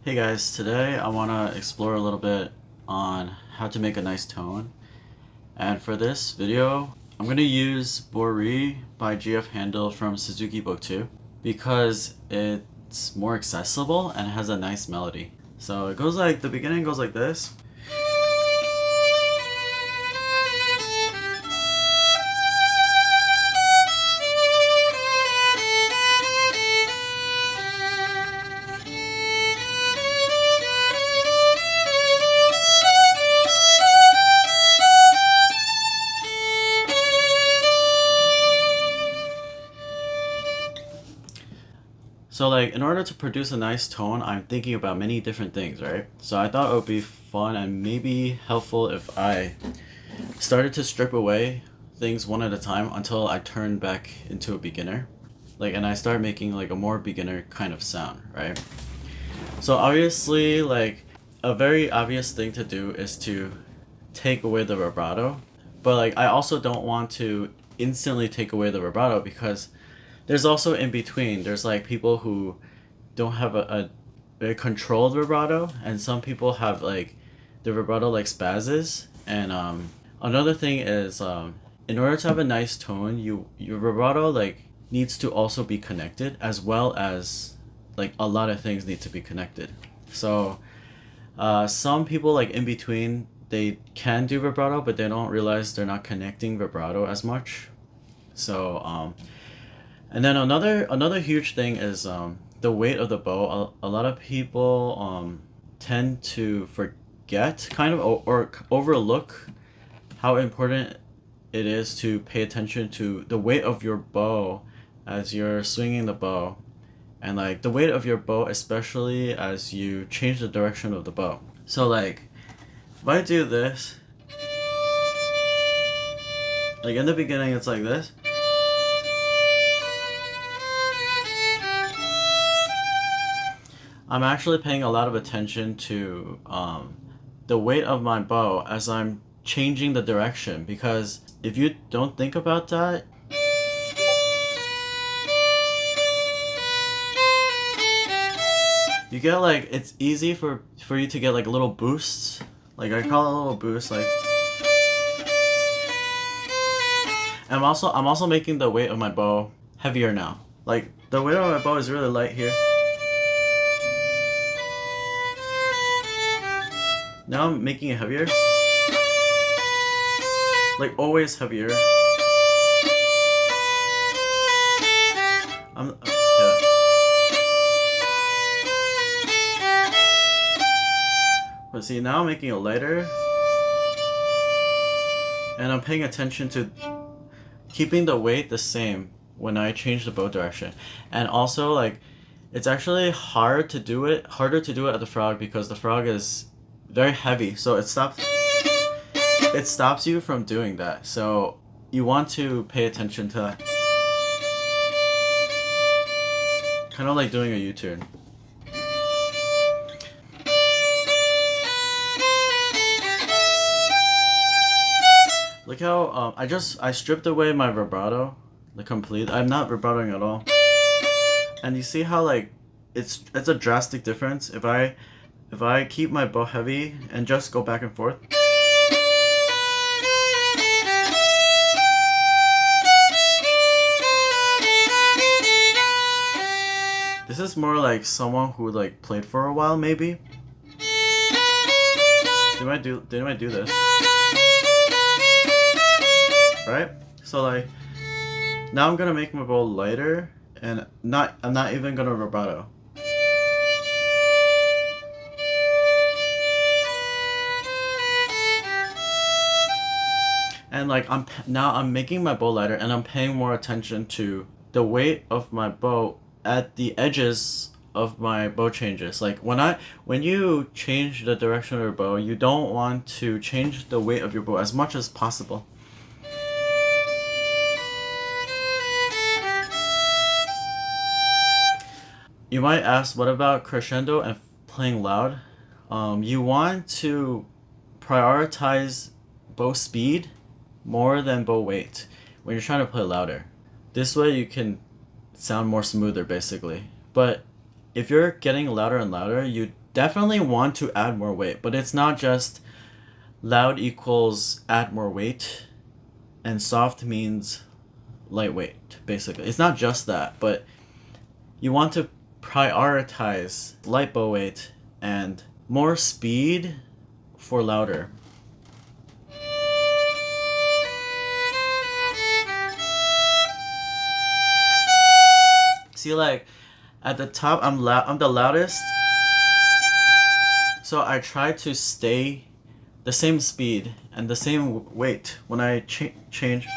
Hey guys, today I want to explore a little bit on how to make a nice tone. And for this video, I'm going to use Bori by GF Handel from Suzuki Book 2 because it's more accessible and has a nice melody. So it goes like, the beginning goes like this. So like in order to produce a nice tone, I'm thinking about many different things, right? So I thought it would be fun and maybe helpful if I started to strip away things one at a time until I turn back into a beginner. And I start making like a more beginner kind of sound, right? So obviously, like a very obvious thing to do is to take away the vibrato, but like I also don't want to instantly take away the vibrato because there's also in between. There's like people who don't have a very controlled vibrato, and some people have like the vibrato like spazzes. And another thing is in order to have a nice tone, your vibrato like needs to also be connected, as well as like a lot of things need to be connected. So some people like in between, they can do vibrato, but they don't realize they're not connecting vibrato as much. So and then another huge thing is the weight of the bow. A lot of people tend to forget kind of or overlook how important it is to pay attention to the weight of your bow as you're swinging the bow, and like the weight of your bow, especially as you change the direction of the bow. So like if I do this, like in the beginning it's like this. I'm actually paying a lot of attention to the weight of my bow as I'm changing the direction, because if you don't think about that, you get like, it's easy for you to get like little boosts. Like I call it a little boost, like. And I'm also making the weight of my bow heavier now. Like the weight of my bow is really light here. Now I'm making it heavier. Like always heavier. Yeah. But see, now I'm making it lighter. And I'm paying attention to keeping the weight the same when I change the bow direction. And also like, it's actually harder to do it at the frog because the frog is very heavy, so it stops you from doing that. So you want to pay attention to that. Kind of like doing a U-turn. Look how I stripped away my vibrato, the complete. I'm not vibratoing at all. And you see how like it's a drastic difference if I keep my bow heavy and just go back and forth. This is more like someone who like played for a while, maybe. Didn't I do this? Right? So like now I'm gonna make my bow lighter, and I'm not even gonna vibrato. And like I'm making my bow lighter, and I'm paying more attention to the weight of my bow at the edges of my bow changes. Like when you change the direction of your bow, you don't want to change the weight of your bow as much as possible. You might ask, what about crescendo and playing loud? You want to prioritize bow speed more than bow weight when you're trying to play louder. This way you can sound more smoother, basically. But if you're getting louder and louder, you definitely want to add more weight, but it's not just loud equals add more weight and soft means lightweight, basically. It's not just that, but you want to prioritize light bow weight and more speed for louder. See, like at the top, I'm the loudest, so I try to stay the same speed and the same weight when I change.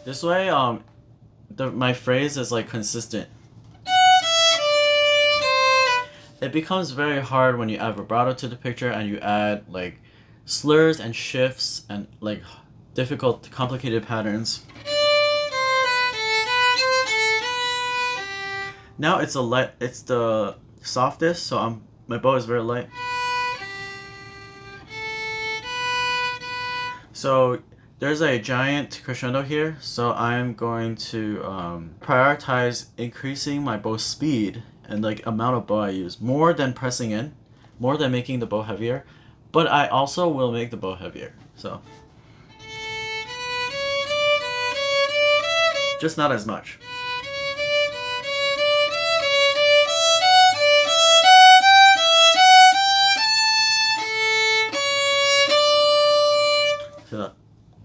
This way, my phrase is like consistent. It becomes very hard when you add vibrato to the picture and you add like slurs and shifts and like difficult, complicated patterns. Now it's the softest, so my bow is very light. So there's a giant crescendo here, so I'm going to prioritize increasing my bow speed and like amount of bow I use more than pressing in, more than making the bow heavier, but I also will make the bow heavier. So just not as much.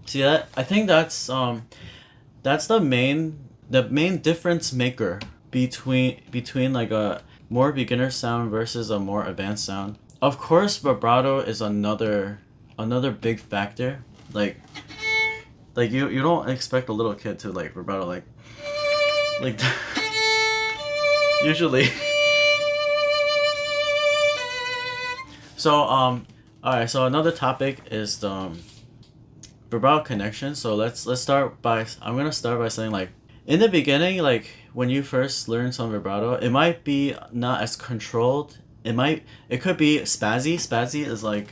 See that? I think that's the main difference maker between like a more beginner sound versus a more advanced sound. Of course, vibrato is another big factor. Like you don't expect a little kid to like vibrato like usually. So alright, so another topic is the vibrato connection. So let's start by I'm gonna start by saying like in the beginning, like when you first learn some vibrato, it might be not as controlled. It could be spazzy. Spazzy is like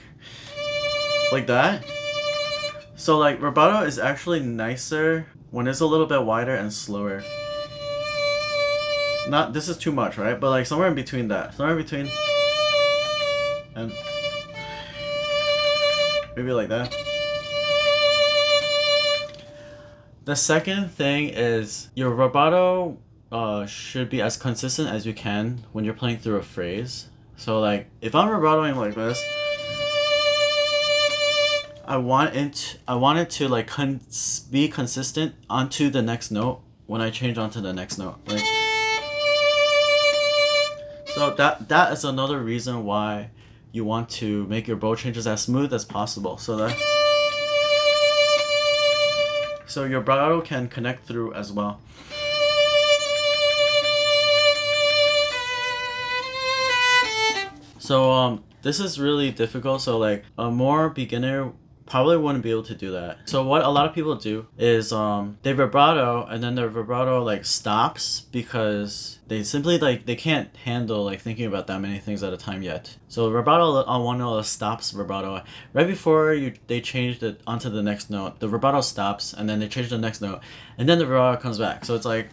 that. So like vibrato is actually nicer when it's a little bit wider and slower. Not this is too much, right? But like somewhere in between that. Somewhere in between and maybe like that. The second thing is your vibrato should be as consistent as you can when you're playing through a phrase. So like if I'm vibratoing like this, I want it to like be consistent onto the next note when I change onto the next note. Like, so that is another reason why you want to make your bow changes as smooth as possible, so your vibrato can connect through as well. So this is really difficult. So like a more beginner probably wouldn't be able to do that. So what a lot of people do is they vibrato and then their vibrato like stops because they simply like they can't handle like thinking about that many things at a time yet. So vibrato on one note stops vibrato right before they change it onto the next note. The vibrato stops and then they change the next note and then the vibrato comes back. So it's like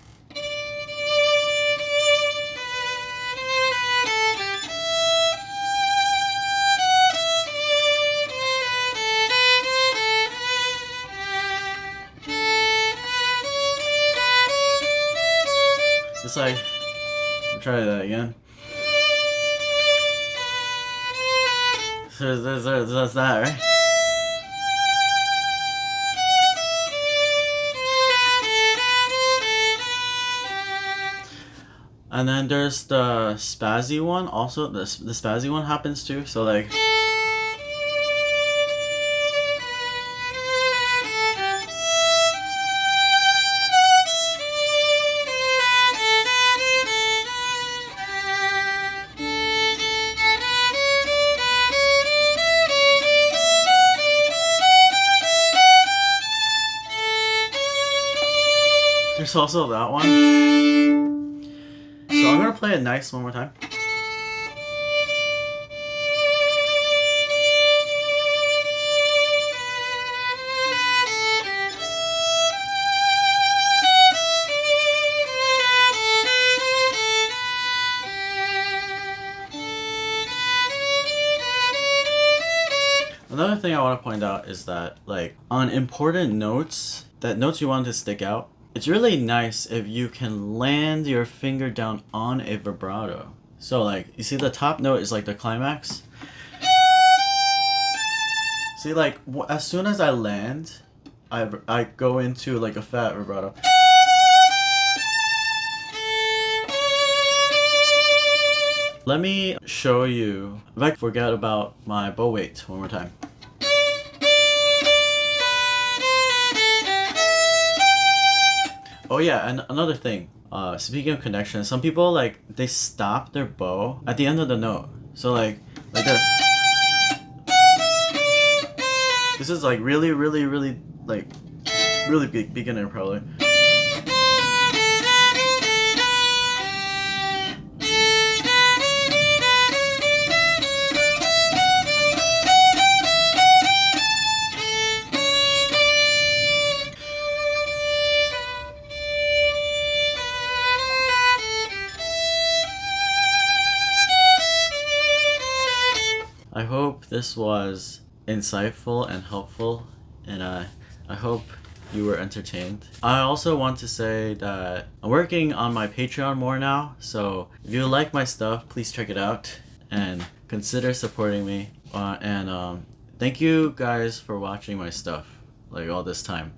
I'll try that again. So that's that, right? And then there's the spazzy one also. The spazzy one happens too. So like there's also that one. So I'm gonna play it nice one more time. Another thing I want to point out is that, like, on important notes, that notes you want to stick out, it's really nice if you can land your finger down on a vibrato. So, like, you see the top note is like the climax? See, like, as soon as I land, I go into like a fat vibrato. Let me show you, if I forget about my bow weight one more time. Oh yeah, and another thing, speaking of connection, some people, like, they stop their bow at the end of the note. So like this. This is like really, like, really big beginner probably. I hope this was insightful and helpful, and I hope you were entertained. I also want to say that I'm working on my Patreon more now, so if you like my stuff, please check it out and consider supporting me. And thank you guys for watching my stuff like all this time.